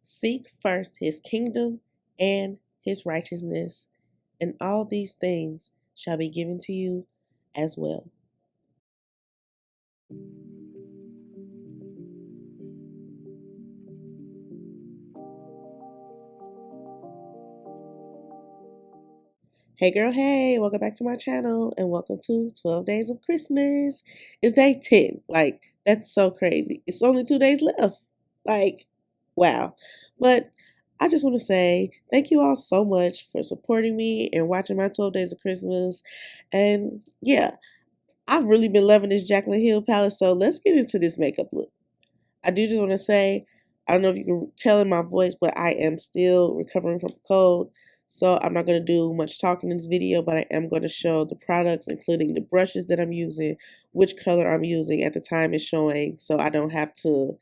Seek first his kingdom and his righteousness, and all these things shall be given to you as well. Hey girl, hey, welcome back to my channel and welcome to 12 Days of Christmas. It's day 10. Like, that's so crazy. It's only 2 days left. Like, wow. But I just want to say thank you all so much for supporting me and watching my 12 Days of Christmas. And yeah, I've really been loving this Jaclyn Hill palette, so let's get into this makeup look. I do just want to say, I don't know if you can tell in my voice, but I am still recovering from a cold. So I'm not going to do much talking in this video, but I am going to show the products, including the brushes that I'm using, which color I'm using at the time it's showing, so I don't have to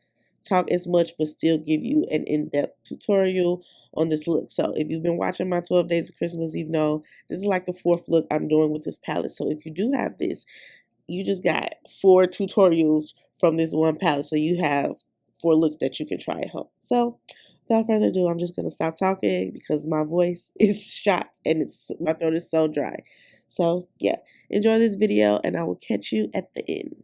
talk as much, but still give you an in-depth tutorial on this look. So if you've been watching my 12 Days of Christmas, you know this is like the fourth look I'm doing with this palette. So if you do have this, you just got 4 tutorials from this one palette. So you have 4 looks that you can try at home. So without further ado, I'm just going to stop talking because my voice is shot and my throat is so dry. So yeah, enjoy this video and I will catch you at the end.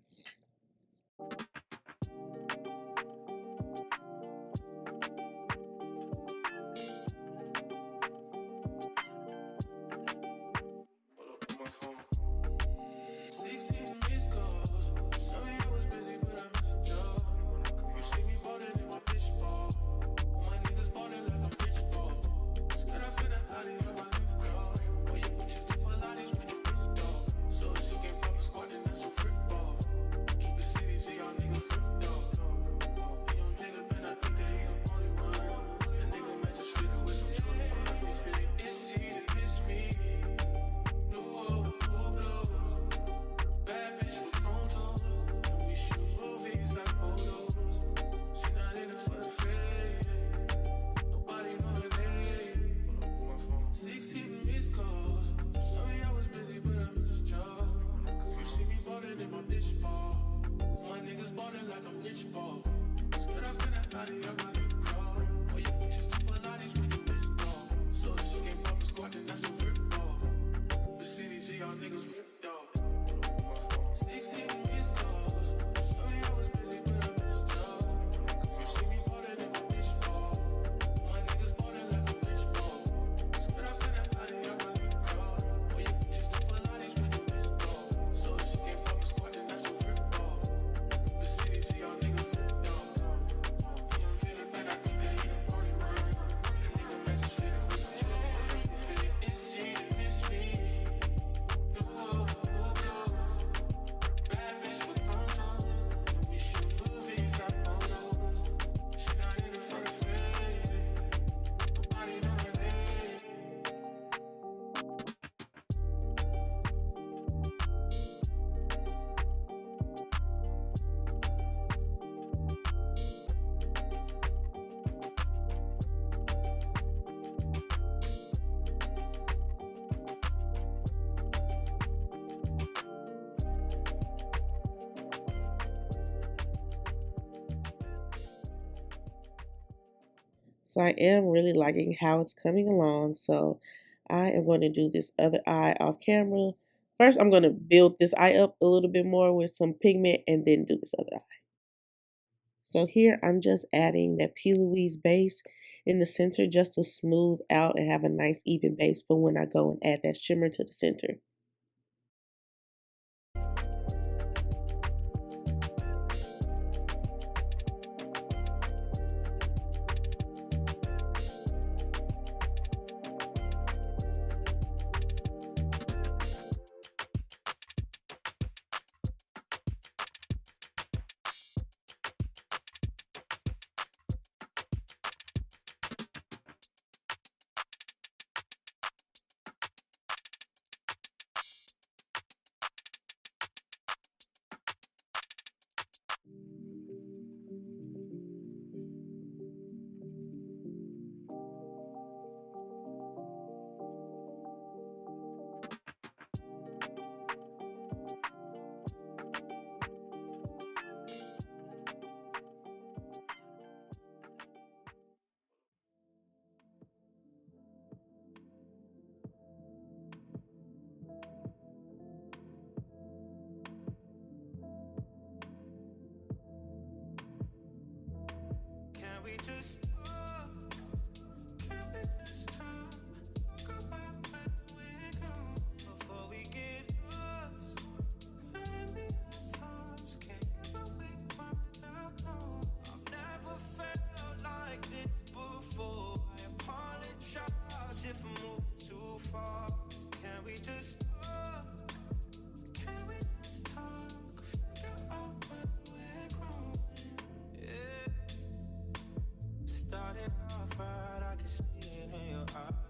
So I am really liking how it's coming along. So I am going to do this other eye off camera. First, I'm going to build this eye up a little bit more with some pigment and then do this other eye. So here I'm just adding that P. Louise base in the center just to smooth out and have a nice even base for when I go and add that shimmer to the center.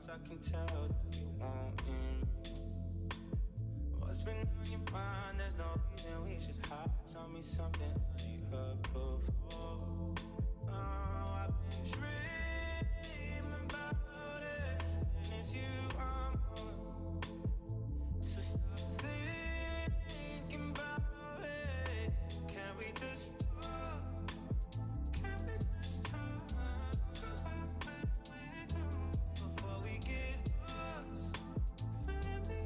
I can tell that you want what's been on your mind. There's no reason we should hide. Tell me something I ain't heard before. Oh, I've been dreaming about it, and it's you I'm on. So stop thinking about it. Can we just talk? Can we just talk about where we're going before we get lost? Maybe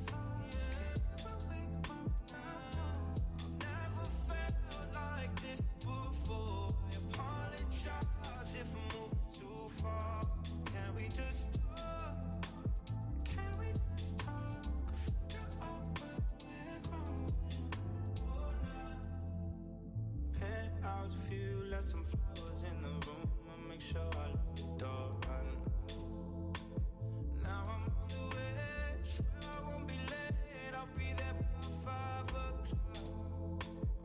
thoughts keep going now. I've never felt like this before. I apologize if I'm moving too far. Can we just talk? Can we just talk? Figure out where we're going. Penthouse view, left some flowers in the room. I'll make sure I lock the door. Now I'm on the way. Swear I won't be late. I'll be there by 5 o'clock.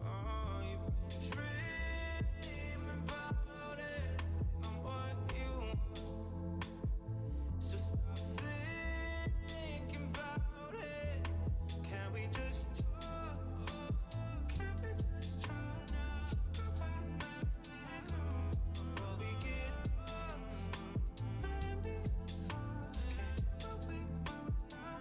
Oh, you've been dreaming about it. I'm what you want. So stop thinking about it. Can we just talk? Can we just talk about where we're going before we get lost? Maybe thoughts keep going now.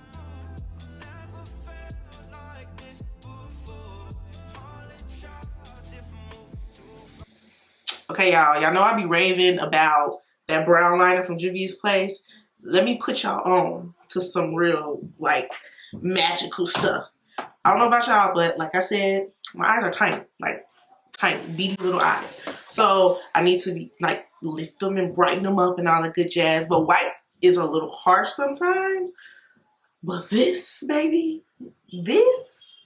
Never felt like this before. Apologize if I'm moving too far. Okay, y'all know I be raving about that brown liner from Juvia's Place. Let me put y'all on to some real, like, magical stuff. I don't know about y'all, but like I said, my eyes are tiny, like tiny, beady little eyes. So I need to be like lift them and brighten them up and all that good jazz. But white is a little harsh sometimes. But this, baby, this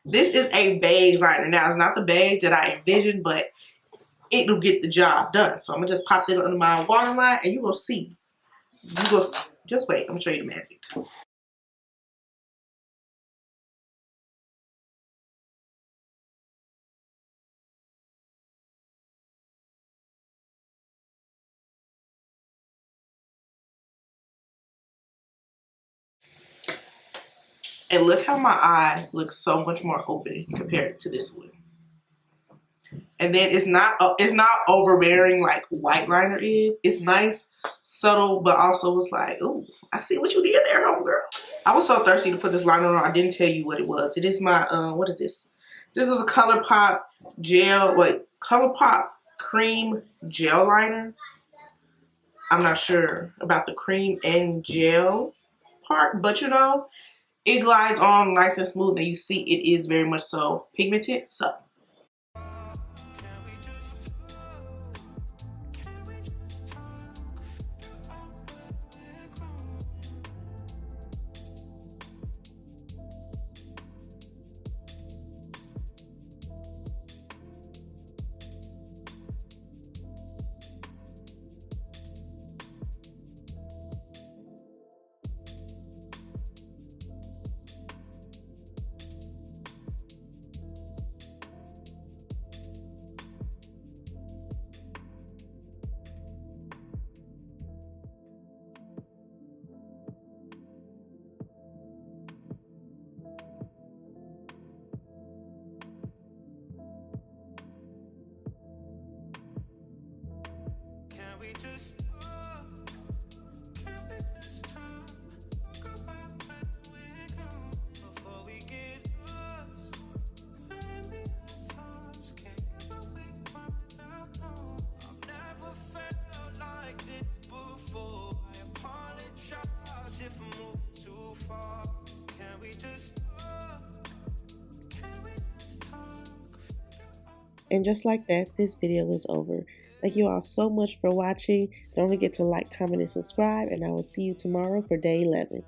is a beige liner. Now, it's not the beige that I envisioned, but it'll get the job done. So I'm gonna just pop that under my waterline and you will see. You go, just wait, I'm gonna show you the magic. And look how my eye looks so much more open compared to this one. And then it's not overbearing like white liner is. It's nice, subtle, but also it's like, ooh, I see what you did there, homegirl. I was so thirsty to put this liner on. I didn't tell you what it was. It is my what is this? This is a ColourPop gel. Wait, ColourPop cream gel liner. I'm not sure about the cream and gel part, but you know, it glides on nice and smooth, and you see it is very much so pigmented. So Can we just talk? Can we just talk about where we're going before we get lost? Maybe thoughts keep going now. I've never felt like this before. I apologize if I'm moving too far. Can we just talk? Can we just talk? and just like that, this video is over. Thank you all so much for watching. Don't forget to like, comment, and subscribe, and I will see you tomorrow for day 11.